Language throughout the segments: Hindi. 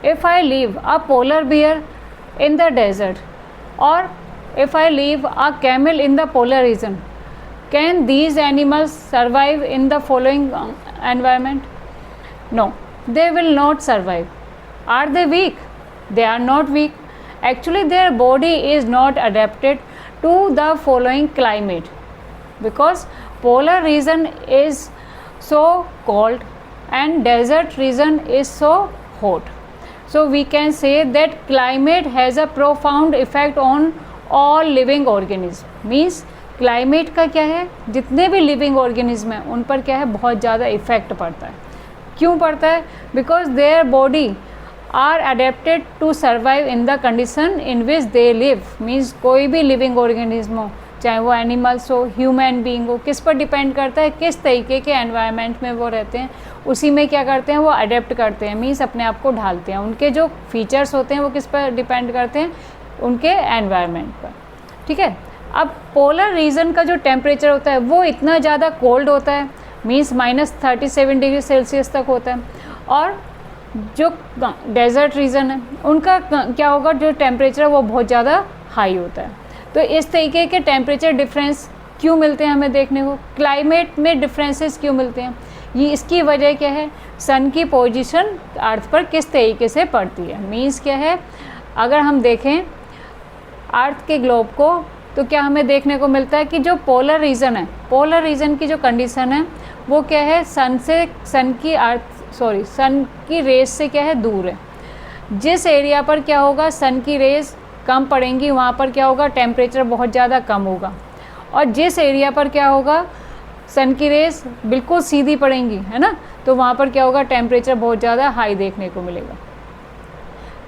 If I leave a polar bear in the desert, or if I leave a camel in the polar region, can these animals survive in the following environment? No, they will not survive. Are they weak? They are not weak. Actually, their body is not adapted to the following climate, because polar region is so cold and desert region is so hot. So we can say that climate has a profound effect on all living organism. Means climate का क्या है, जितने भी लिविंग ऑर्गेनिज्म हैं उन पर क्या है, बहुत ज़्यादा इफेक्ट पड़ता है. क्यों पड़ता है? Because their body are adapted to survive in the condition in which they live. Means कोई भी लिविंग ऑर्गेनिज्म हो, चाहे वो एनिमल्स हो, ह्यूमन बीइंग हो, किस पर डिपेंड करता है, किस तरीके के एनवायरनमेंट में वो रहते हैं, उसी में क्या करते हैं, वो अडेप्ट करते हैं. मीन्स अपने आप को ढालते हैं. उनके जो फीचर्स होते हैं वो किस पर डिपेंड करते हैं, उनके एनवायरनमेंट पर. ठीक है. अब पोलर रीजन का जो टेम्परेचर होता है वो इतना ज़्यादा कोल्ड होता है, मीन्स -37 डिग्री सेल्सियस तक होता है. और जो डेजर्ट रीजन है उनका क्या होगा, जो टेम्परेचर है वो बहुत ज़्यादा हाई होता है. तो इस तरीके के टेम्परेचर डिफरेंस क्यों मिलते हैं हमें देखने को, क्लाइमेट में डिफरेंसेस क्यों मिलते हैं, ये इसकी वजह क्या है, सन की पोजीशन अर्थ पर किस तरीके से पड़ती है. मीन्स क्या है, अगर हम देखें अर्थ के ग्लोब को तो क्या हमें देखने को मिलता है कि जो पोलर रीजन है, पोलर रीजन की जो कंडीशन है वो क्या है, सन की रेस से क्या है, दूर है. जिस एरिया पर क्या होगा, सन की रेस कम पड़ेंगी वहाँ पर क्या होगा, टेम्परेचर बहुत ज़्यादा कम होगा. और जिस एरिया पर क्या होगा, सन की रेस बिल्कुल सीधी पड़ेंगी, है ना, तो वहाँ पर क्या होगा, टेम्परेचर बहुत ज़्यादा हाई देखने को मिलेगा.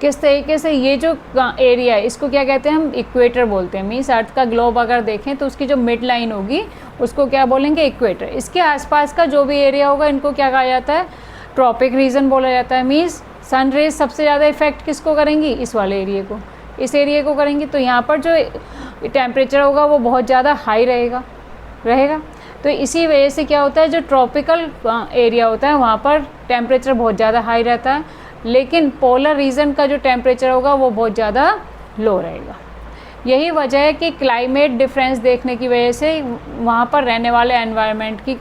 किस तरीके से, ये जो एरिया है इसको क्या कहते हैं हम, इक्वेटर बोलते हैं. मीन्स अर्थ का ग्लोब अगर देखें तो उसकी जो मिड लाइन होगी उसको क्या बोलेंगे, इक्वेटर. इसके आसपास का जो भी एरिया होगा इनको क्या कहा जाता है, ट्रॉपिक रीजन बोला जाता है. मीन्स सन रेज सबसे ज़्यादा इफेक्ट किसको करेंगी, इस वाले एरिया को, इस एरिया को करेंगी. तो यहाँ पर जो टेम्परेचर होगा वो बहुत ज़्यादा हाई रहेगा. तो इसी वजह से क्या होता है, जो ट्रॉपिकल एरिया होता है वहाँ पर टेम्परेचर बहुत ज़्यादा हाई रहता है, लेकिन पोलर रीजन का जो टेम्परेचर होगा वो बहुत ज़्यादा लो रहेगा. यही वजह है कि क्लाइमेट डिफरेंस देखने की वजह से वहाँ पर रहने वाले एनवायरनमेंट की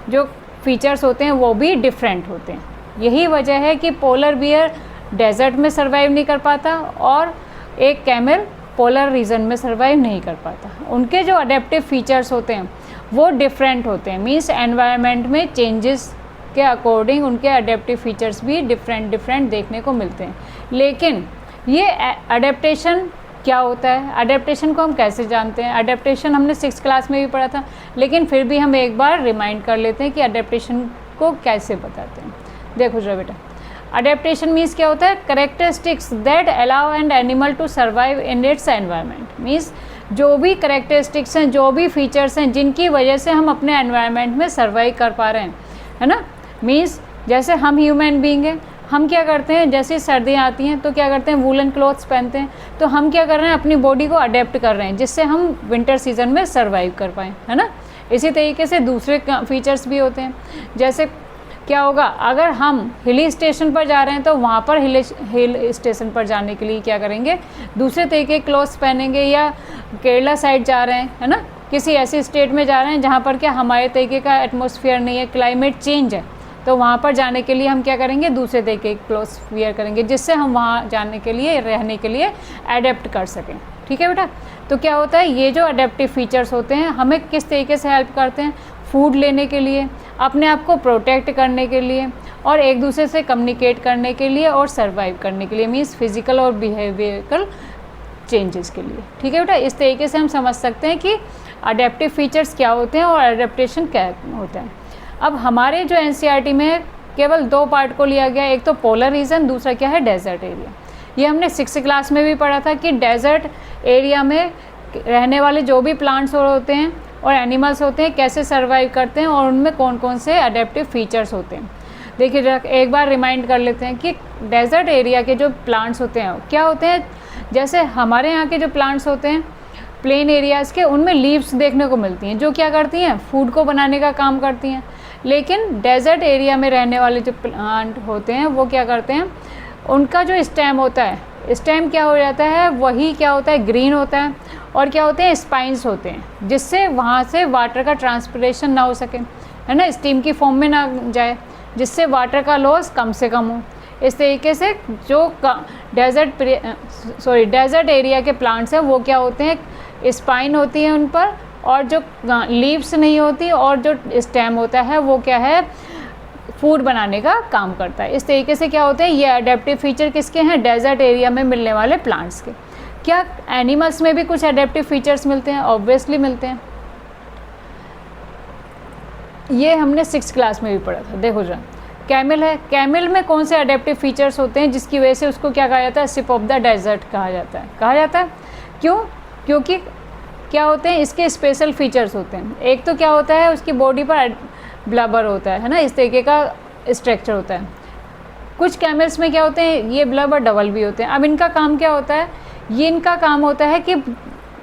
जो फीचर्स होते हैं वो भी डिफरेंट होते हैं. यही वजह है कि पोलर बियर डेजर्ट में सर्वाइव नहीं कर पाता और एक कैमल पोलर रीजन में सर्वाइव नहीं कर पाता. उनके जो अडेप्टिव फीचर्स होते हैं वो डिफरेंट होते हैं. मीन्स एनवायरनमेंट में चेंजेस के अकॉर्डिंग उनके अडेप्टिव फीचर्स भी डिफरेंट देखने को मिलते हैं. लेकिन ये अडेप्टेशन क्या होता है, अडेप्टेशन को हम कैसे जानते हैं, अडेप्टेशन हमने 6th क्लास में भी पढ़ा था, लेकिन फिर भी हम एक बार रिमाइंड कर लेते हैं कि अडेप्टेशन को कैसे बताते हैं. देखो जरा बेटा, अडेप्टेशन मीन्स क्या होता है, characteristics that allow an animal to survive in its environment. Means जो भी करेक्टरिस्टिक्स हैं, जो भी फीचर्स हैं जिनकी वजह से हम अपने एनवायरनमेंट में सर्वाइव कर पा रहे हैं, है ना. मीन्स जैसे हम ह्यूमन बीइंग हैं, हम क्या करते हैं, जैसे सर्दियाँ आती हैं तो क्या करते हैं, वूलन क्लॉथ्स पहनते हैं. तो हम क्या कर रहे हैं, अपनी बॉडी को अडेप्ट कर रहे हैं जिससे हम विंटर सीजन में सर्वाइव कर पाएँ, है ना. इसी तरीके से दूसरे फीचर्स भी होते हैं. जैसे क्या होगा, अगर हम हिली स्टेशन पर जा रहे हैं तो वहाँ पर हिल स्टेशन पर जाने के लिए क्या करेंगे, दूसरे तरीके के क्लॉथ्स पहनेंगे. या केरला साइड जा रहे हैं, है ना, किसी ऐसी स्टेट में जा रहे हैं जहाँ पर क्या हमारे तरीके का एटमॉस्फेयर नहीं है, क्लाइमेट चेंज है, तो वहाँ पर जाने के लिए हम क्या करेंगे, दूसरे तरीके के क्लॉथ्स वियर करेंगे जिससे हम वहाँ जाने के लिए, रहने के लिए अडेप्ट कर सकें. ठीक है बेटा. तो क्या होता है, ये जो अडेप्टिव फीचर्स होते हैं हमें किस तरीके से हेल्प करते हैं, फूड लेने के लिए, अपने आप को प्रोटेक्ट करने के लिए, और एक दूसरे से कम्युनिकेट करने के लिए, और सर्वाइव करने के लिए. मीन्स फिजिकल और बिहेवियरल चेंजेस के लिए. ठीक है बेटा. इस तरीके से हम समझ सकते हैं कि अडेप्टिव फीचर्स क्या होते हैं और अडेप्टेशन क्या होता है. अब हमारे जो एनसीईआरटी में केवल 2 पार्ट को लिया गया, एक तो पोलर रीजन, दूसरा क्या है, डेजर्ट एरिया. ये हमने 6th क्लास में भी पढ़ा था कि डेजर्ट एरिया में रहने वाले जो भी प्लांट्स होते हैं और एनिमल्स होते हैं कैसे सर्वाइव करते हैं और उनमें कौन कौन से अडेप्टिव फीचर्स होते हैं. देखिए एक बार रिमाइंड कर लेते हैं कि डेजर्ट एरिया के जो प्लांट्स होते हैं क्या होते हैं. जैसे हमारे यहाँ के जो प्लांट्स होते हैं प्लेन एरियाज़ के, उनमें लीव्स देखने को मिलती हैं जो क्या करती हैं, फूड को बनाने का काम करती हैं. लेकिन डेजर्ट एरिया में रहने वाले जो प्लांट होते हैं वो क्या करते हैं, उनका जो स्टेम होता है, स्टेम क्या हो जाता है, वही क्या होता है, ग्रीन होता है, और क्या होते हैं, स्पाइंस होते हैं, जिससे वहाँ से वाटर का ट्रांसपिरेशन ना हो सके, है ना, स्टीम की फॉर्म में ना जाए, जिससे वाटर का लॉस कम से कम हो। इस तरीके से जो डेजर्ट एरिया के प्लांट्स हैं वो क्या होते हैं, स्पाइन होती है उन पर, और जो लीव्स नहीं होती, और जो स्टेम होता है वो क्या है, फूड बनाने का काम करता है। इस तरीके से क्या होते हैं, ये अडेप्टिव फीचर किसके हैं, डेजर्ट एरिया में मिलने वाले प्लांट्स के। क्या एनिमल्स में भी कुछ अडेप्टिव फीचर्स मिलते हैं? ऑब्वियसली मिलते हैं। ये हमने 6th क्लास में भी पढ़ा था। देखो जरा, कैमल है, कैमल में कौन से अडेप्टिव फीचर्स होते हैं जिसकी वजह से उसको क्या कहा जाता है, शिप ऑफ द डेजर्ट कहा जाता है। क्यों? क्योंकि क्या होते हैं, इसके स्पेशल फीचर्स होते हैं। एक तो क्या होता है, उसकी बॉडी पर ब्लबर होता है ना, इस तरीके का स्ट्रक्चर होता है। कुछ कैमल्स में क्या होते हैं, ये ब्लबर डबल भी होते हैं। अब इनका काम क्या होता है, ये इनका काम होता है कि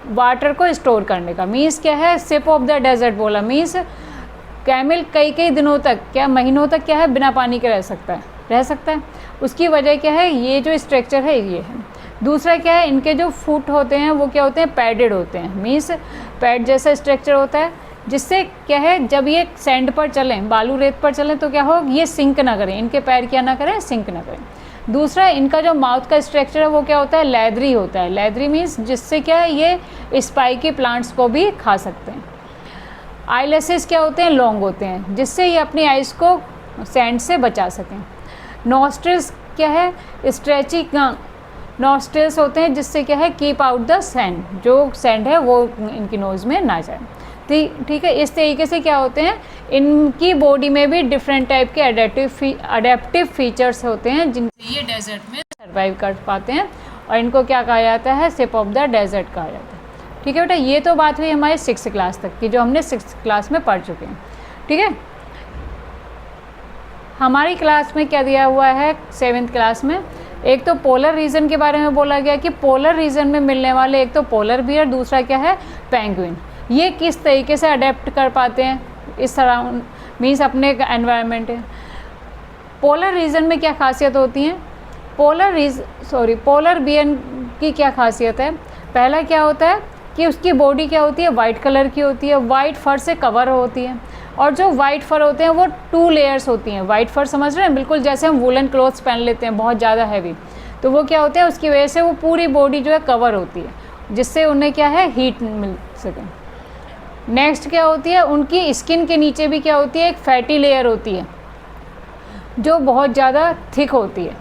वाटर को स्टोर करने का। मीन्स क्या है, शिप ऑफ द डेजर्ट बोला, मीन्स कैमल कई दिनों तक, क्या महीनों तक क्या है, बिना पानी के रह सकता है। उसकी वजह क्या है, ये जो स्ट्रक्चर है ये है। दूसरा क्या है, इनके जो फुट होते हैं वो क्या होते हैं, पैडेड होते हैं, मीन्स पैड जैसा स्ट्रक्चर होता है, जिससे क्या है, जब ये सैंड पर चलें, बालू रेत पर चलें, तो क्या हो, ये सिंक ना करें, इनके पैर क्या ना करें, सिंक ना करें। दूसरा, इनका जो माउथ का स्ट्रक्चर है वो क्या होता है, लेदरी होता है। लेदरी मीन्स जिससे क्या है, ये स्पाइकी प्लांट्स को भी खा सकते हैं। आईलैशेस क्या होते हैं, लॉन्ग होते हैं, जिससे ये अपनी आइज़ को सैंड से बचा सकें। नॉस्ट्रिल्स क्या है, स्ट्रेची नॉस्ट्रिल्स होते हैं, जिससे क्या है, कीप आउट द सैंड, जो सैंड है वो इनकी नोज़ में ना जाए। ठीक है, इस तरीके से क्या होते हैं, इनकी बॉडी में भी डिफरेंट टाइप के अडेप्टिव फीचर्स होते हैं, जिनसे ये डेजर्ट में सर्वाइव कर पाते हैं, और इनको क्या कहा जाता है, शिप ऑफ द डेजर्ट कहा जाता है। ठीक है बेटा, ये तो बात हुई हमारे 6th क्लास तक की, जो हमने 6th क्लास में पढ़ चुके हैं। ठीक है, हमारी क्लास में क्या दिया हुआ है, 7th क्लास में एक तो पोलर रीजन के बारे में बोला गया कि पोलर रीजन में मिलने वाले, एक तो पोलर बियर, दूसरा क्या है, पेंगुइन। ये किस तरीके से अडेप्ट कर पाते हैं इस सराउंड, मीन्स अपने एनवायरनमेंट है। पोलर रीजन में क्या खासियत होती है, पोलर बियर की क्या खासियत है। पहला क्या होता है कि उसकी बॉडी क्या होती है, वाइट कलर की होती है, वाइट फर से कवर होती है, और जो वाइट फर होते हैं वो 2 लेयर्स होती हैं। वाइट फर समझ रहे हैं, बिल्कुल जैसे हम वुलन क्लॉथ्स पहन लेते हैं बहुत ज़्यादा हैवी, तो वो क्या होता है, उसकी वजह से वो पूरी बॉडी जो है कवर होती है, जिससे उन्हें क्या है, हीट मिल सके। नेक्स्ट क्या होती है, उनकी स्किन के नीचे भी क्या होती है, एक फैटी लेयर होती है, जो बहुत ज़्यादा थिक होती है।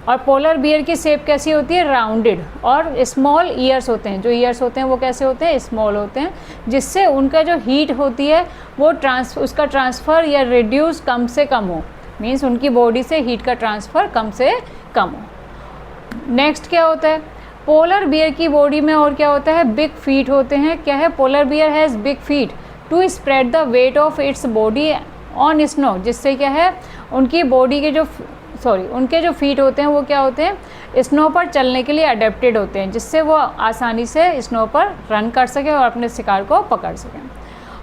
और पोलर बियर की शेप कैसी होती है, राउंडेड, और स्मॉल ईयर्स होते हैं। जो ईयर्स होते हैं वो कैसे होते हैं, स्मॉल होते हैं, जिससे उनका जो हीट होती है वो उसका ट्रांसफ़र या रिड्यूस कम से कम हो, मीन्स उनकी बॉडी से हीट का ट्रांसफ़र कम से कम हो। नेक्स्ट क्या होता है, पोलर बियर की बॉडी में और क्या होता है, बिग फीट होते हैं। क्या है, polar bear has big feet to spread the weight of its body on snow, जिससे क्या है, उनकी बॉडी के उनके जो फीट होते हैं वो क्या होते हैं, स्नो पर चलने के लिए अडेप्टेड होते हैं, जिससे वो आसानी से स्नो पर रन कर सकें और अपने शिकार को पकड़ सकें।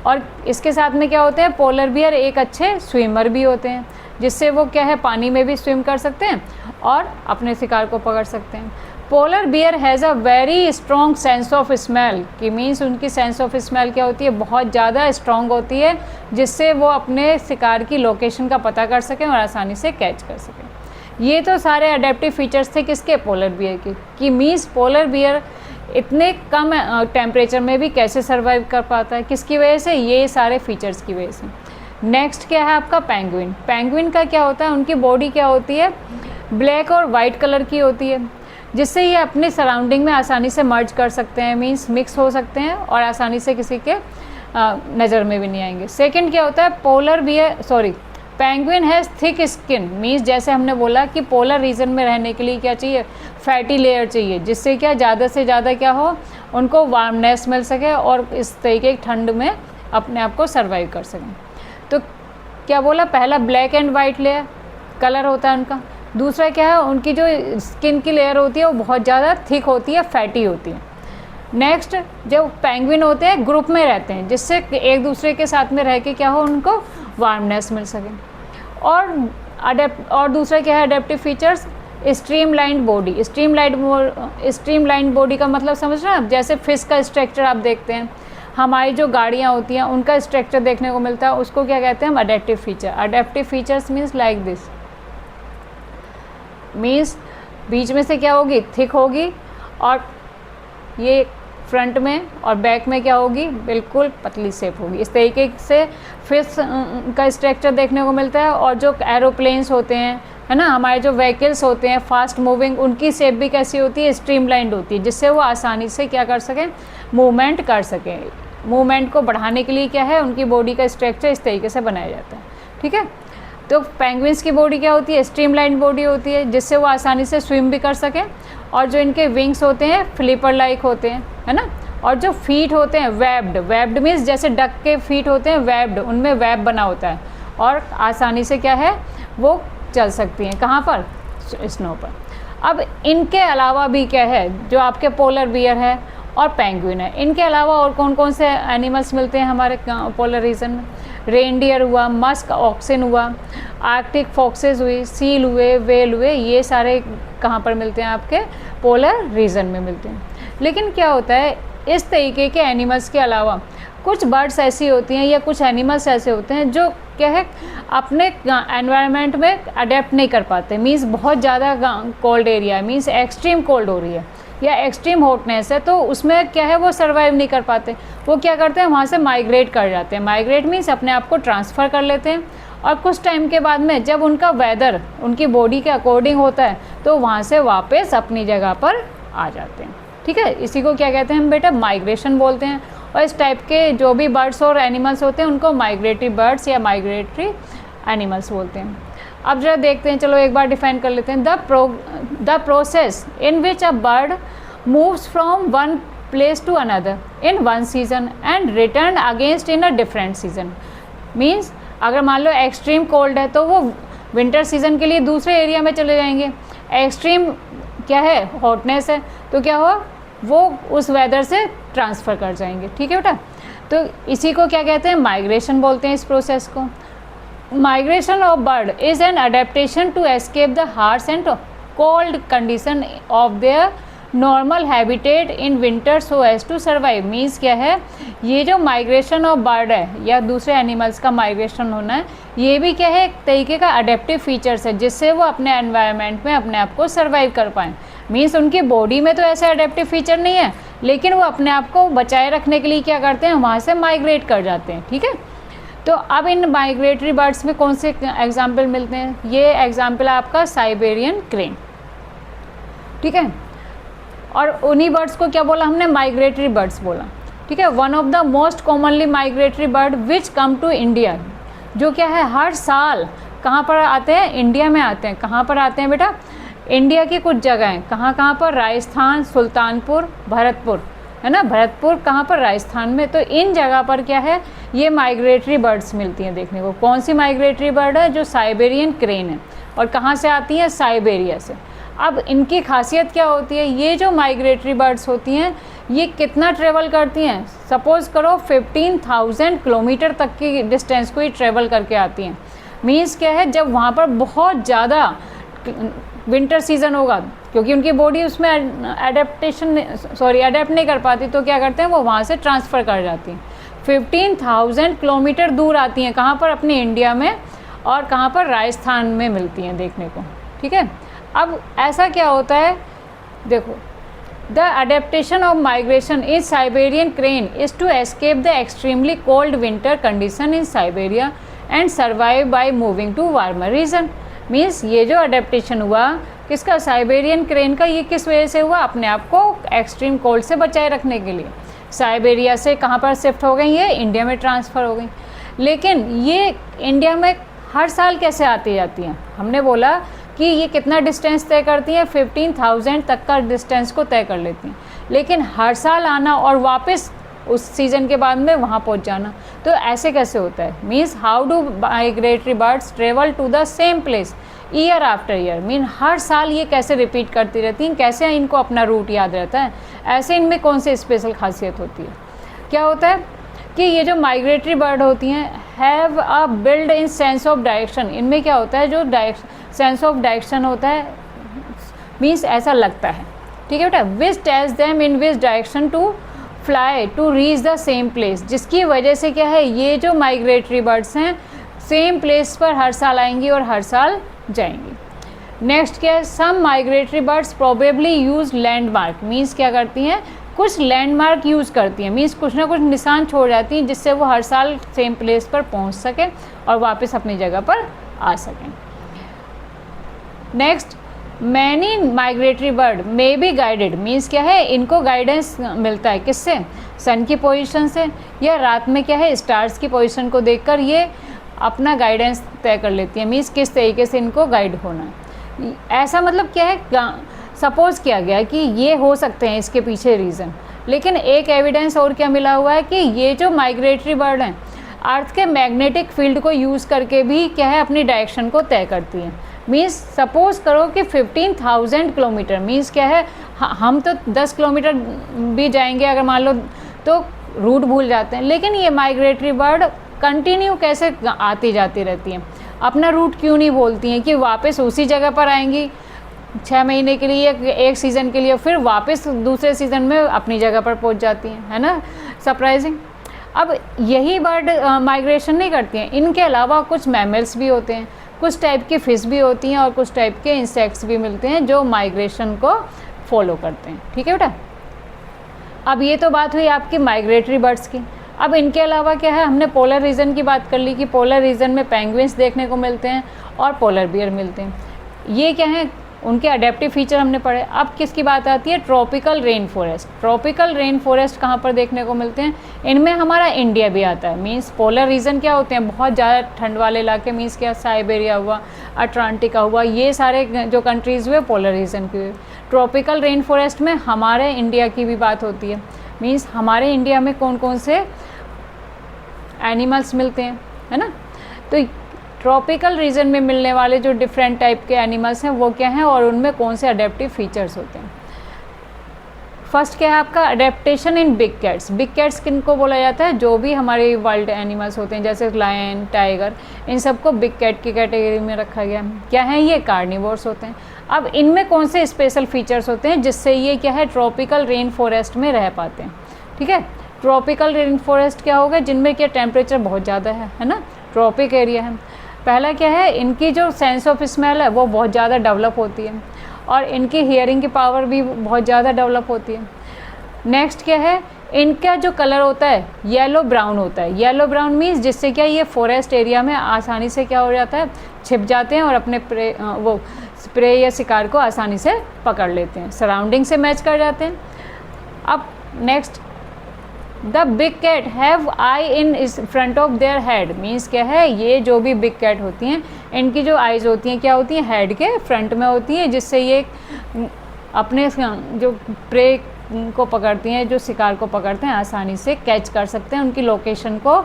और इसके साथ में क्या होते हैं, पोलर बियर एक अच्छे स्विमर भी होते हैं, जिससे वो क्या है, पानी में भी स्विम कर सकते हैं और अपने शिकार को पकड़ सकते हैं। Polar bear has a very strong sense of smell, कि मीन्स उनकी सेंस ऑफ स्मेल क्या होती है, बहुत ज़्यादा स्ट्रॉन्ग होती है, जिससे वो अपने शिकार की लोकेशन का पता कर सकें और आसानी से कैच कर सकें। ये तो सारे अडेप्टिव फीचर्स थे किसके, पोलर बियर के, कि मीन्स पोलर बियर इतने कम टेम्परेचर में भी कैसे सर्वाइव कर पाता है, किसकी वजह से, ये सारे फीचर्स की वजह से। नेक्स्ट क्या है आपका, पेंगुइन। पेंगुइन का क्या होता है, उनकी बॉडी क्या होती है, ब्लैक और वाइट कलर की होती है, जिससे ये अपनी सराउंडिंग में आसानी से मर्ज कर सकते हैं, मीन्स मिक्स हो सकते हैं और आसानी से किसी के नज़र में भी नहीं आएंगे। सेकंड क्या होता है, penguin has thick skin, means जैसे हमने बोला कि पोलर रीजन में रहने के लिए क्या चाहिए, फैटी लेयर चाहिए, जिससे क्या ज़्यादा से ज़्यादा क्या हो, उनको वार्मनेस मिल सके और इस तरीके की ठंड में अपने आप को सर्वाइव कर सकें। तो क्या बोला, पहला black and white layer colour होता है उनका। दूसरा क्या है, उनकी जो स्किन की लेयर होती है वो बहुत ज़्यादा थिक होती है, फैटी होती है। नेक्स्ट, जब पेंगुइन होते हैं ग्रुप में रहते हैं, जिससे एक दूसरे के साथ में रह के क्या हो, उनको वार्मनेस मिल सके। और दूसरा क्या है adaptive features, streamline body. Streamline body का मतलब समझ रहे हैं आप, जैसे फिश का स्ट्रक्चर आप देखते हैं, हमारी जो गाड़ियाँ होती हैं उनका स्ट्रक्चर देखने को मिलता है, उसको क्या कहते हैं हम, adaptive feature. Adaptive features means like this, means बीच में से क्या होगी, थिक होगी, और ये फ्रंट में और बैक में क्या होगी, बिल्कुल पतली शेप होगी। इस तरीके से फिश का स्ट्रक्चर देखने को मिलता है। और जो एरोप्लेन्स होते हैं, है ना, हमारे जो व्हीकल्स होते हैं फास्ट मूविंग, उनकी शेप भी कैसी होती है, स्ट्रीमलाइंड होती है, जिससे वो आसानी से क्या कर सकें, मूवमेंट कर सकें। मूवमेंट को बढ़ाने के लिए क्या है, उनकी बॉडी का स्ट्रक्चर इस तरीके से बनाया जाता है। ठीक है, तो पेंगुइन्स की बॉडी क्या होती है, स्ट्रीमलाइन बॉडी होती है, जिससे वो आसानी से स्विम भी कर सकें। और जो इनके विंग्स होते हैं फ्लिपर लाइक होते हैं, है ना। और जो फीट होते हैं वेब्ड, वेब्ड मीन्स जैसे डक के फीट होते हैं वेब्ड, उनमें वेब बना होता है, और आसानी से क्या है, वो चल सकती हैं कहाँ पर, स्नो पर। अब इनके अलावा भी क्या है, जो आपके पोलर बियर है और पेंगुइन है, इनके अलावा और कौन कौन से एनिमल्स मिलते हैं हमारे पोलर रीजन में। रेनडियर हुआ, मस्क ऑक्सिन हुआ, आर्कटिक फॉक्सेस हुई, सील हुए, वेल हुए, ये सारे कहाँ पर मिलते हैं, आपके पोलर रीजन में मिलते हैं। लेकिन क्या होता है, इस तरीके के एनिमल्स के अलावा कुछ बर्ड्स ऐसी होती हैं या कुछ एनिमल्स ऐसे होते हैं जो क्या है, अपने एनवायरनमेंट में अडेप्ट नहीं कर पाते। मीन्स बहुत ज़्यादा कोल्ड एरिया है, मीन्स एक्सट्रीम कोल्ड हो रही है या एक्सट्रीम हॉटनेस है, तो उसमें क्या है, वो सर्वाइव नहीं कर पाते। वो क्या करते हैं, वहाँ से माइग्रेट कर जाते हैं। माइग्रेट मीन्स अपने आप को ट्रांसफ़र कर लेते हैं, और कुछ टाइम के बाद में जब उनका वेदर उनकी बॉडी के अकॉर्डिंग होता है, तो वहाँ से वापस अपनी जगह पर आ जाते हैं। ठीक है, इसी को क्या कहते हैं हम बेटा, माइग्रेशन बोलते हैं। और इस टाइप के जो भी बर्ड्स और एनिमल्स होते हैं उनको माइग्रेटरी बर्ड्स या माइग्रेटरी एनिमल्स बोलते हैं। अब जरा देखते हैं, चलो एक बार डिफाइन कर लेते हैं। The process in which a bird moves from one place to another in one season and return against in a different season. Means अगर मान लो एक्सट्रीम कोल्ड है तो वो विंटर सीजन के लिए दूसरे एरिया में चले जाएंगे। एक्सट्रीम क्या है, हॉटनेस है, तो क्या हो, वो उस वेदर से ट्रांसफ़र कर जाएंगे। ठीक है बेटा, तो इसी को क्या कहते हैं, माइग्रेशन बोलते हैं इस प्रोसेस को। Migration of bird is an adaptation to escape the harsh and cold condition of their normal habitat in winter so as to survive. Means क्या है, ये जो माइग्रेशन ऑफ बर्ड है या दूसरे एनिमल्स का माइग्रेशन होना है, ये भी क्या है, एक तरीके का अडेप्टिव फीचर्स है, जिससे वो अपने एनवायरनमेंट में अपने आप को सर्वाइव कर पाएँ। मीन्स उनकी बॉडी में तो ऐसे अडेप्टिव फीचर नहीं है, लेकिन वो अपने आप को बचाए रखने के लिए क्या करते हैं, वहाँ से माइग्रेट कर जाते हैं। ठीक है, तो अब इन माइग्रेटरी बर्ड्स में कौन से एग्जाम्पल मिलते हैं, ये एग्जाम्पल है आपका साइबेरियन क्रेन। ठीक है, और उन्हीं बर्ड्स को क्या बोला हमने, माइग्रेटरी बर्ड्स बोला। ठीक है, one of the most commonly migratory bird which come to India, जो क्या है, हर साल कहाँ पर आते हैं, इंडिया में आते हैं। कहाँ पर आते हैं बेटा, इंडिया की कुछ जगहें, कहाँ पर, राजस्थान, सुल्तानपुर, भरतपुर, है ना, भरतपुर कहाँ पर, राजस्थान में। तो इन जगह पर क्या है, ये माइग्रेटरी बर्ड्स मिलती हैं देखने को। कौन सी माइग्रेटरी बर्ड है, जो साइबेरियन क्रेन है, और कहाँ से आती है, साइबेरिया से। अब इनकी खासियत क्या होती है, ये जो माइग्रेटरी बर्ड्स होती हैं, ये कितना ट्रेवल करती हैं, सपोज़ करो 15,000 किलोमीटर तक की डिस्टेंस को ही ट्रेवल करके आती हैं। मीन्स क्या है, जब वहाँ पर बहुत ज़्यादा विंटर सीज़न होगा, क्योंकि उनकी बॉडी उसमें अडेप्ट नहीं कर पाती, तो क्या करते हैं, वो वहाँ से ट्रांसफ़र कर जाती हैं। 15,000 किलोमीटर दूर आती हैं, कहाँ पर, अपने इंडिया में, और कहाँ पर, राजस्थान में मिलती हैं देखने को। ठीक है, अब ऐसा क्या होता है, देखो, the adaptation of migration in Siberian crane is to escape the extremely cold winter condition in Siberia and survive by moving to warmer region. Means ये जो अडेप्टेशन हुआ किसका, साइबेरियन क्रेन का, ये किस वजह से हुआ, अपने आप को एक्सट्रीम कोल्ड से बचाए रखने के लिए। साइबेरिया से कहाँ पर शिफ्ट हो गई, ये इंडिया में ट्रांसफ़र हो गई। लेकिन ये इंडिया में हर साल कैसे आती जाती हैं, हमने बोला कि ये कितना डिस्टेंस तय करती हैं, 15,000 तक का डिस्टेंस को तय कर लेती हैं। लेकिन हर साल आना और वापस उस सीज़न के बाद में वहाँ पहुँच जाना, तो ऐसे कैसे होता है। Means how do migratory birds travel to the same place year after year. Mean हर साल ये कैसे रिपीट करती रहती हैं, कैसे इनको अपना रूट याद रहता है, ऐसे इनमें कौन सी स्पेशल खासियत होती है। क्या होता है कि ये जो माइग्रेटरी बर्ड होती हैं have a build in sense of direction. इनमें क्या होता है, जो सेंस ऑफ डायरेक्शन होता है, मीन्स ऐसा लगता है, ठीक है बेटा। Which tells them in which direction to fly to reach the same place, जिसकी वजह से क्या है, ये जो माइग्रेटरी बर्ड्स हैं सेम प्लेस पर हर साल आएंगी और हर साल जाएंगी। नेक्स्ट क्या है, some migratory birds probably use landmark, means क्या करती हैं, कुछ लैंडमार्क यूज़ करती हैं, मीन्स कुछ ना कुछ निशान छोड़ जाती हैं जिससे वो हर साल सेम प्लेस पर पहुंच सकें और वापस अपनी जगह पर आ सकें। Next, many migratory bird may be guided, means क्या है, इनको गाइडेंस मिलता है किससे, सन की पोजीशन से, या रात में क्या है, स्टार्स की पोजीशन को देखकर ये अपना गाइडेंस तय कर लेती है, मीन्स किस तरीके से इनको गाइड होना है। ऐसा मतलब क्या है, सपोज किया गया कि ये हो सकते हैं इसके पीछे रीज़न, लेकिन एक एविडेंस और क्या मिला हुआ है कि ये जो माइग्रेटरी बर्ड हैं अर्थ के मैग्नेटिक फील्ड को यूज़ करके भी क्या है अपनी डायरेक्शन को तय करती हैं। मीन्स सपोज करो कि 15,000 किलोमीटर, मीन्स क्या है, हम तो 10 किलोमीटर भी जाएंगे अगर मान लो तो रूट भूल जाते हैं, लेकिन ये माइग्रेटरी बर्ड कंटिन्यू कैसे आती जाती रहती हैं, अपना रूट क्यों नहीं बोलती हैं कि वापस उसी जगह पर आएंगी 6 महीने के लिए, एक सीज़न के लिए, फिर वापस दूसरे सीज़न में अपनी जगह पर पहुंच जाती हैं, है ना, सरप्राइजिंग। अब यही बर्ड माइग्रेशन नहीं करती हैं, इनके अलावा कुछ मैमल्स भी होते हैं, कुछ टाइप की फिश भी होती हैं और कुछ टाइप के इंसेक्ट्स भी मिलते हैं जो माइग्रेशन को फॉलो करते हैं, ठीक है बेटा। अब ये तो बात हुई आपकी माइग्रेटरी बर्ड्स की। अब इनके अलावा क्या है, हमने पोलर रीजन की बात कर ली कि पोलर रीजन में पेंगुइन्स देखने को मिलते हैं और पोलर बियर मिलते हैं। ये क्या है, उनके अडेप्टिव फीचर हमने पढ़े। अब किसकी बात आती है, tropical rain forest. Tropical rain forest कहाँ पर देखने को मिलते हैं, इनमें हमारा इंडिया भी आता है। मीन्स पोलर रीजन क्या होते हैं, बहुत ज़्यादा ठंड वाले इलाके, मीन्स क्या, साइबेरिया हुआ, अटलांटिका हुआ, ये सारे जो कंट्रीज़ हुए पोलर रीजन के हुए। ट्रॉपिकल रेन फॉरेस्ट में हमारे इंडिया की भी बात होती है, मीन्स हमारे इंडिया में कौन कौन से एनिमल्स मिलते हैं, है ना। तो ट्रॉपिकल रीजन में मिलने वाले जो डिफरेंट टाइप के एनिमल्स हैं वो क्या हैं और उनमें कौन से अडेप्टिव फीचर्स होते हैं। फर्स्ट क्या है आपका, adaptation in big cats. Big cats किन को बोला जाता है, जो भी हमारे वाइल्ड एनिमल्स होते हैं जैसे लायन, टाइगर, इन सबको बिग कैट की कैटेगरी में रखा गया। क्या है, ये कार्निवोर्स होते हैं। अब इनमें कौन से स्पेशल फीचर्स होते हैं जिससे ये क्या है ट्रॉपिकल रेन फॉरेस्ट में रह पाते हैं, ठीक है। ट्रॉपिकल रेन फॉरेस्ट क्या होगा, जिनमें क्या टेम्परेचर बहुत ज़्यादा है ना, ट्रॉपिक एरिया है। पहला क्या है, इनकी जो सेंस ऑफ स्मेल है वो बहुत ज़्यादा डेवलप होती है और इनकी हियरिंग की पावर भी बहुत ज़्यादा डेवलप होती है। नेक्स्ट क्या है, इनका जो कलर होता है येलो ब्राउन होता है। येलो ब्राउन मीन्स जिससे क्या ये फॉरेस्ट एरिया में आसानी से क्या हो जाता है, छिप जाते हैं और अपने प्रे या शिकार को आसानी से पकड़ लेते हैं, सराउंडिंग से मैच कर जाते हैं। अब next, the big cat have eye in front of their head. Means क्या है, ये जो भी बिग कैट होती हैं इनकी जो आइज़ होती हैं क्या होती हैं, हेड के फ्रंट में होती हैं, जिससे ये अपने जो प्रे को पकड़ती हैं, जो शिकार को पकड़ते हैं, आसानी से कैच कर सकते हैं, उनकी लोकेशन को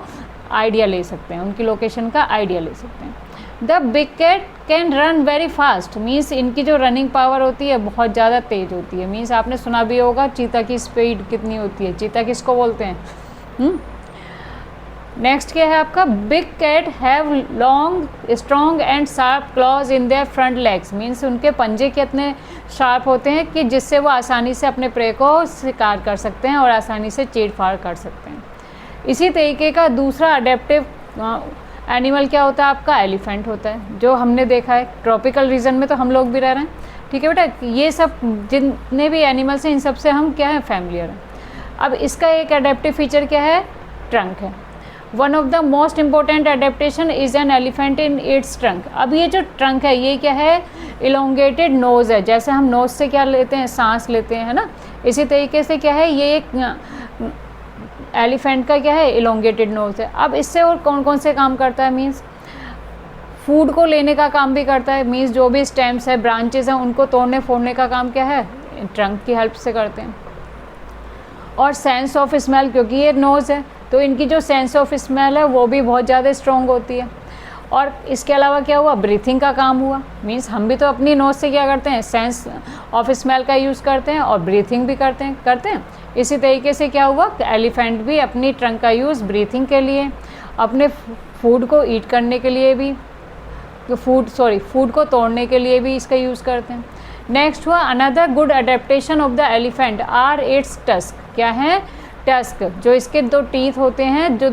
आइडिया ले सकते हैं, उनकी लोकेशन का आइडिया ले सकते हैं। The big cat can run very fast. Means इनकी जो रनिंग पावर होती है बहुत ज़्यादा तेज़ होती है। मीन्स आपने सुना भी होगा चीता की स्पीड कितनी होती है, चीता किसको बोलते हैं। नेक्स्ट क्या है आपका, big cat have long strong and sharp claws in their front legs. Means उनके पंजे कितने शार्प होते हैं कि जिससे वो आसानी से अपने प्रे को शिकार कर सकते हैं और आसानी से चीर फाड़ कर सकते हैं। इसी तरीके का दूसरा अडेप्टिव एनिमल क्या होता है आपका, एलिफेंट होता है, जो हमने देखा है ट्रॉपिकल रीजन में तो हम लोग भी रह रहे हैं, ठीक है बेटा। ये सब जितने भी एनिमल्स हैं इन सब से हम क्या है फैमिलियर हैं। अब इसका एक अडेप्टिव फीचर क्या है, ट्रंक है। One of the most important adaptation is an elephant in its trunk. अब ये जो ट्रंक है ये क्या है, इलोंगेटेड नोज़ है। जैसे हम नोज़ से क्या लेते हैं, सांस लेते हैं, है ना, इसी तरीके से क्या है, ये एक एलिफेंट का क्या है, इलोंगेटेड नोज़ है। अब इससे और कौन कौन से काम करता है, मीन्स फूड को लेने का काम भी करता है। मीन्स जो भी स्टेम्स है, ब्रांचेस हैं, उनको तोड़ने फोड़ने का काम क्या है, ट्रंक की हेल्प से करते हैं। और सेंस ऑफ स्मेल, क्योंकि ये नोज़ है तो इनकी जो सेंस ऑफ स्मेल है वो भी बहुत ज़्यादा स्ट्रॉन्ग होती है। और इसके अलावा क्या हुआ, ब्रीथिंग का काम हुआ। मीन्स हम भी तो अपनी नोज़ से क्या करते हैं, सेंस ऑफ स्मेल का यूज़ करते हैं और ब्रीथिंग भी करते हैं। इसी तरीके से क्या हुआ, एलिफेंट भी अपनी ट्रंक का यूज़ ब्रीथिंग के लिए, अपने फूड को ईट करने के लिए भी, फूड को तोड़ने के लिए भी इसका यूज़ करते हैं। नेक्स्ट हुआ another good adaptation of the elephant are its tusk, क्या है? टस्क, जो इसके 2 टीथ होते हैं जो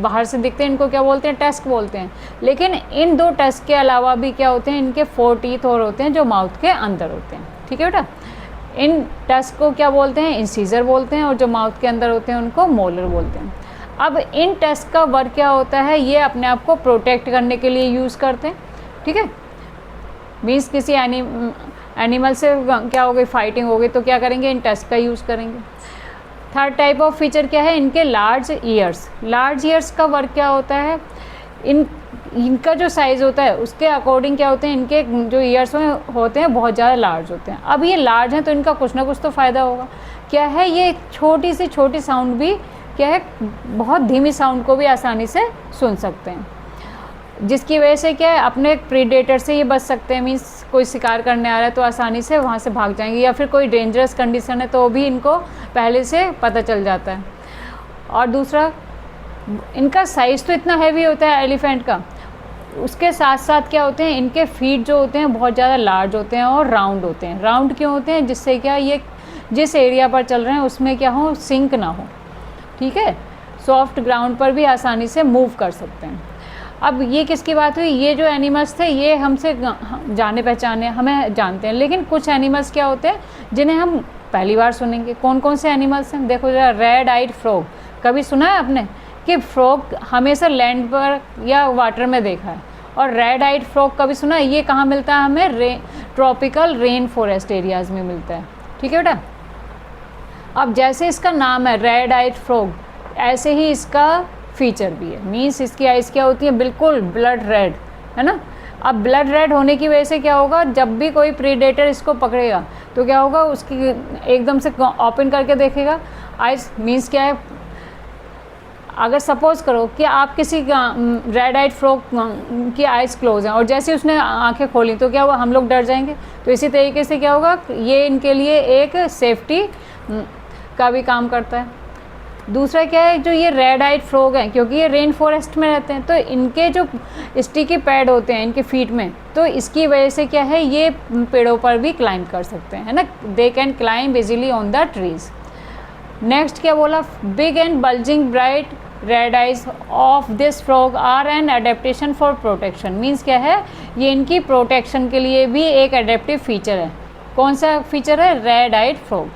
बाहर से दिखते हैं, इनको क्या बोलते हैं? टस्क बोलते हैं। लेकिन इन 2 टस्क के अलावा भी क्या होते हैं? इनके 4 टीथ और होते हैं जो माउथ के अंदर होते हैं। ठीक है बेटा, इन टस्क को क्या बोलते हैं? इंसीजर बोलते हैं, और जो माउथ के अंदर होते हैं उनको मोलर बोलते हैं। अब इन टस्क का वर्क क्या होता है? ये अपने आप को प्रोटेक्ट करने के लिए यूज़ करते हैं। ठीक है, मीन्स किसी एनिमल से क्या हो गई, फाइटिंग हो गई, तो क्या करेंगे? इन टस्क का यूज़ करेंगे। थर्ड टाइप ऑफ फीचर क्या है? इनके लार्ज ईयर्स। लार्ज ईयर्स का वर्क क्या होता है? इनका जो साइज़ होता है उसके अकॉर्डिंग क्या होते हैं? इनके जो ईयर्स होते हैं बहुत ज़्यादा लार्ज होते हैं। अब ये लार्ज हैं तो इनका कुछ ना कुछ तो फ़ायदा होगा। क्या है? ये छोटी से छोटी साउंड भी क्या है, बहुत धीमी साउंड को भी आसानी से सुन सकते हैं, जिसकी वजह से क्या है, अपने प्रीडेटर से ये बच सकते हैं। मीन्स कोई शिकार करने आ रहा है तो आसानी से वहाँ से भाग जाएंगे, या फिर कोई डेंजरस कंडीशन है तो भी इनको पहले से पता चल जाता है। और दूसरा, इनका साइज़ तो इतना हैवी होता है एलिफेंट का, उसके साथ साथ क्या होते हैं? इनके फीट जो होते हैं बहुत ज़्यादा लार्ज होते हैं और राउंड होते हैं। राउंड क्यों होते हैं? जिससे क्या, ये जिस एरिया पर चल रहे हैं उसमें क्या हो, सिंक ना हो। ठीक है, सॉफ्ट ग्राउंड पर भी आसानी से मूव कर सकते हैं। अब ये किसकी बात हुई? ये जो एनिमल्स थे ये हमसे जाने पहचाने, हमें जानते हैं, लेकिन कुछ एनिमल्स क्या होते हैं जिन्हें हम पहली बार सुनेंगे। कौन कौन से एनिमल्स हैं? देखो जरा, रेड आइड फ्रॉग, कभी सुना है आपने कि फ्रॉग हमेशा लैंड पर या वाटर में देखा है? और रेड आइड फ्रॉग कभी सुना है? ये कहाँ मिलता है हमें? ट्रॉपिकल रेन फॉरेस्ट एरियाज़ में मिलता है। ठीक है बेटा, अब जैसे इसका नाम है रेड आइड फ्रॉग, ऐसे ही इसका फीचर भी है। मीन्स इसकी आइज़ क्या होती है? बिल्कुल ब्लड रेड, है ना। अब ब्लड रेड होने की वजह से क्या होगा, जब भी कोई प्रीडेटर इसको पकड़ेगा तो क्या होगा, उसकी एकदम से ओपन करके देखेगा आइज़। मीन्स क्या है, अगर सपोज़ करो कि आप किसी रेड आइड फ्रॉग की आइज़ क्लोज हैं और जैसे उसने आंखें खोली तो क्या हुआ, हम लोग डर जाएंगे। तो इसी तरीके से क्या होगा, ये इनके लिए एक सेफ्टी का भी काम करता है। दूसरा क्या है, जो ये रेड आइड फ्रॉग हैं, क्योंकि ये रेन फॉरेस्ट में रहते हैं तो इनके जो स्टिकी पैड होते हैं इनके फीट में, तो इसकी वजह से क्या है, ये पेड़ों पर भी क्लाइंब कर सकते हैं, है ना। They can climb easily on the trees. Next क्या बोला, big and bulging bright red eyes of this frog are an adaptation for protection. Means क्या है, ये इनकी प्रोटेक्शन के लिए भी एक एडेप्टिव फीचर है। कौन सा फीचर है? Red eyed frog,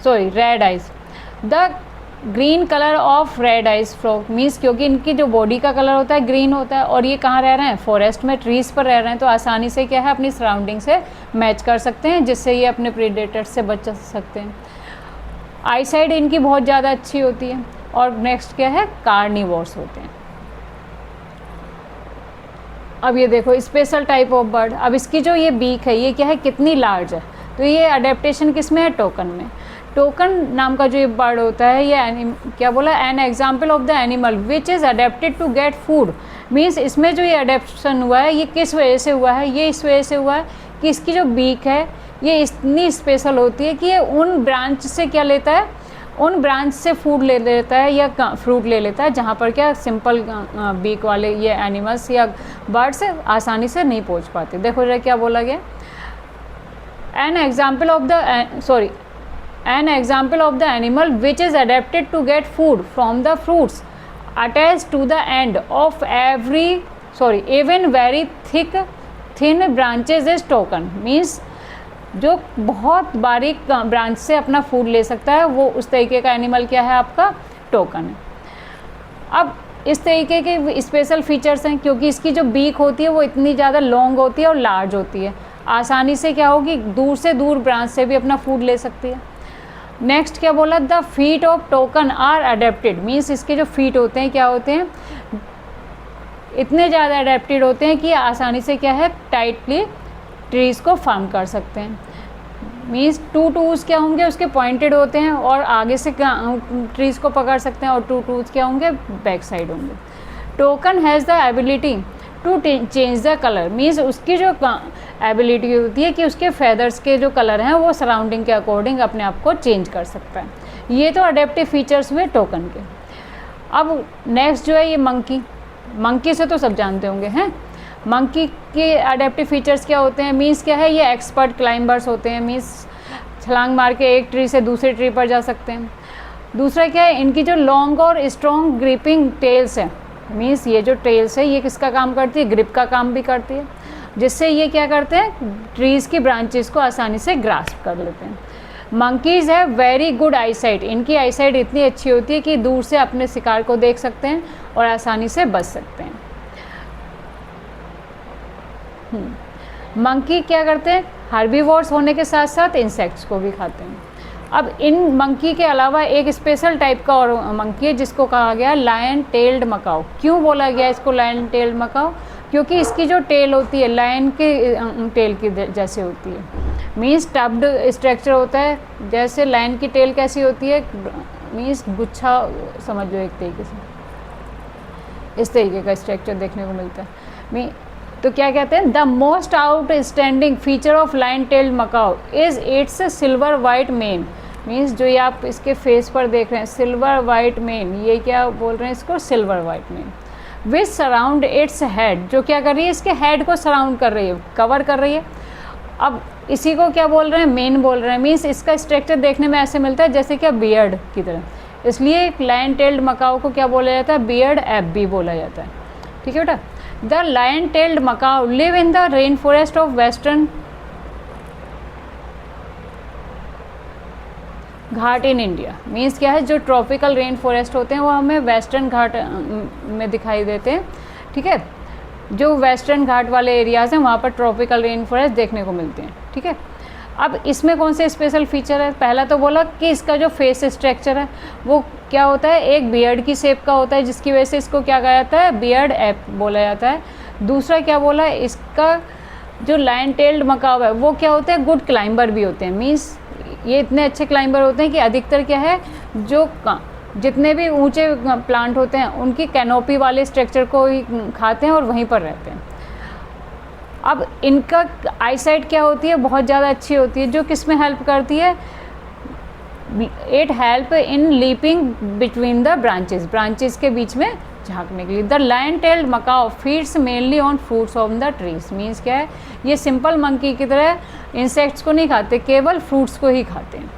sorry red eyes. The green colour of red eyes frog means, क्योंकि इनकी जो बॉडी का कलर होता है ग्रीन होता है और ये कहाँ रह रहे हैं, फॉरेस्ट में, ट्रीज़ पर रह रहे हैं, तो आसानी से क्या है अपनी सराउंडिंग से मैच कर सकते हैं, जिससे ये अपने प्रीडेटर से बच सकते हैं। आई साइड इनकी बहुत ज़्यादा अच्छी होती है। और नेक्स्ट क्या है, कार्निवोर्स होते हैं। अब ये देखो स्पेशल टाइप ऑफ बर्ड। अब इसकी जो ये बीक है ये क्या है, कितनी लार्ज है, तो ये अडेप्टेशन किस में है, टोकन में। टोकन नाम का जो ये बर्ड होता है, ये क्या बोला, an example of the animal which is adapted to get food. Means इसमें जो ये अडेप्शन हुआ है ये किस वजह से हुआ है, ये इस वजह से हुआ है कि इसकी जो बीक है ये इतनी स्पेशल होती है कि ये उन ब्रांच से क्या लेता है, उन ब्रांच से फूड ले लेता है या फ्रूट ले लेता है, जहाँ पर क्या सिंपल बीक वाले ये एनिमल्स या बर्ड्स आसानी से नहीं पहुँच पाते। देखो जरा क्या बोला गया, N example of the an example of the animal which is adapted to get food from the fruits attached to the end of even very thin branches is token। means जो बहुत बारीक ब्रांच से अपना फूड ले सकता है वो उस तरीके का एनिमल क्या है, आपका टोकन है। अब इस तरीके के स्पेशल फीचर्स हैं क्योंकि इसकी जो बीक होती है वो इतनी ज़्यादा लॉन्ग होती है और लार्ज होती है, आसानी से क्या होगी, दूर से दूर ब्रांच से भी अपना फूड ले सकती है। नेक्स्ट क्या बोला, the feet of toucan are adapted. Means इसके जो फीट होते हैं क्या होते हैं, इतने ज़्यादा अडेप्टेड होते हैं कि आसानी से क्या है, टाइटली ट्रीज़ को फॉर्म कर सकते हैं। मीन्स टू टूज क्या होंगे, उसके पॉइंटेड होते हैं और आगे से ट्रीज़ को पकड़ सकते हैं, और टू टूज क्या होंगे, बैक साइड होंगे। Toucan has the ability to change the colour. Means उसकी जो एबिलिटी होती है कि उसके फेदर्स के जो कलर हैं वो सराउंडिंग के अकॉर्डिंग अपने आप को चेंज कर सकता है। ये तो अडेप्टिव फीचर्स हुए टोकन के। अब नेक्स्ट जो है ये मंकी से तो सब जानते होंगे हैं। मंकी के अडेप्टिव फीचर्स क्या होते हैं, मीन्स क्या है, ये एक्सपर्ट क्लाइंबर्स होते हैं, मीन्स छलांग मार के एक ट्री से दूसरे ट्री पर जा सकते हैं। दूसरा क्या है, इनकी जो लॉन्ग और स्ट्रॉन्ग ग्रिपिंग टेल्स है, मीन्स ये जो टेल्स है ये किसका काम करती है, ग्रिप का काम भी करती है, जिससे ये क्या करते हैं, ट्रीज़ की ब्रांचेस को आसानी से ग्रास्प कर लेते हैं। मंकीज़ है वेरी गुड आईसाइट, इनकी आईसाइट इतनी अच्छी होती है कि दूर से अपने शिकार को देख सकते हैं और आसानी से बच सकते हैं। मंकी क्या करते हैं, हर्बीवोर्स होने के साथ साथ इंसेक्ट्स को भी खाते हैं। अब इन मंकी के अलावा एक स्पेशल टाइप का और मंकी है जिसको कहा गया लायन टेल्ड मकाओ। क्यों बोला गया इसको लायन टेल्ड मकाओ, क्योंकि इसकी जो टेल होती है लायन के टेल की जैसे होती है, मीन्स टब्ड स्ट्रक्चर होता है। जैसे लायन की टेल कैसी होती है, मीन्स गुच्छा समझ लो एक तरीके से, इस तरीके का स्ट्रक्चर देखने को मिलता है। तो क्या कहते हैं, the most outstanding feature of lion tailed macaque is its silver white mane, means जो ये आप इसके फेस पर देख रहे हैं सिल्वर वाइट मेन, ये क्या बोल रहे हैं इसको, सिल्वर वाइट मेन, विच सराउंड इट्स हेड, जो क्या कर रही है, इसके हेड को सराउंड कर रही है, कवर कर रही है। अब इसी को क्या बोल रहे हैं, मेन बोल रहे हैं, मीन्स इसका स्ट्रक्चर देखने में ऐसे मिलता है जैसे क्या बियर्ड की तरह, इसलिए लायन टेल्ड मकाओ को क्या बोला जाता है, बियर्ड एप भी बोला जाता है। ठीक है बेटा। The lion tailed macaque live in the rain forest of western Ghat in India, means क्या है, जो ट्रॉपिकल रेन फॉरेस्ट होते हैं वो हमें वेस्टर्न घाट में दिखाई देते हैं। ठीक है, जो वेस्टर्न घाट वाले एरियाज़ हैं वहाँ पर ट्रॉपिकल रेन फॉरेस्ट देखने को मिलते हैं। ठीक है, अब इसमें कौन से स्पेशल फीचर है, पहला तो बोला कि इसका जो फेस स्ट्रक्चर है वो क्या होता है, एक बियर्ड की शेप का होता है, जिसकी वजह से इसको क्या कहा जाता है, बियर्ड एप बोला जाता है। दूसरा क्या बोला, इसका जो लायन टेल्ड मकाओ है वो क्या होता है, गुड क्लाइंबर भी होते हैं, मीन्स ये इतने अच्छे क्लाइंबर होते हैं कि अधिकतर क्या है, जो जितने भी ऊंचे प्लांट होते हैं उनकी कैनोपी वाले स्ट्रक्चर को ही खाते हैं और वहीं पर रहते हैं। अब इनका आईसाइट क्या होती है, बहुत ज़्यादा अच्छी होती है, जो किस में हेल्प करती है, it help in leaping between the branches के बीच में झांकने के लिए। The lion tailed macaque feeds mainly on fruits on the trees, means क्या है, ये सिंपल मंकी की तरह इंसेक्ट्स को नहीं खाते, केवल फ्रूट्स को ही खाते हैं।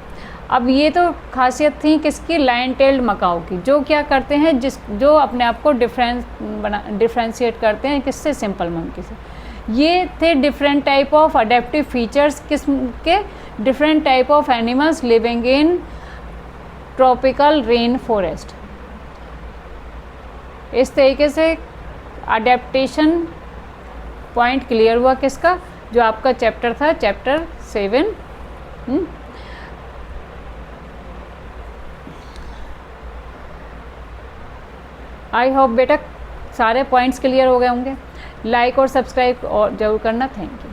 अब ये तो खासियत थी किसकी, लायन टेल्ड मकाओ की, जो क्या करते हैं, जो अपने आप को डिफ्रेंशिएट करते हैं किससे, सिंपल मंकी से। ये थे different type of adaptive features किस्म के, different type of animals living in tropical rain forest. इस तरीके से अडेप्टेशन पॉइंट क्लियर हुआ किसका, जो आपका चैप्टर था, चैप्टर 7। आई होप बेटा सारे पॉइंट्स क्लियर हो गए होंगे। लाइक और सब्सक्राइब और जरूर करना। Thank you.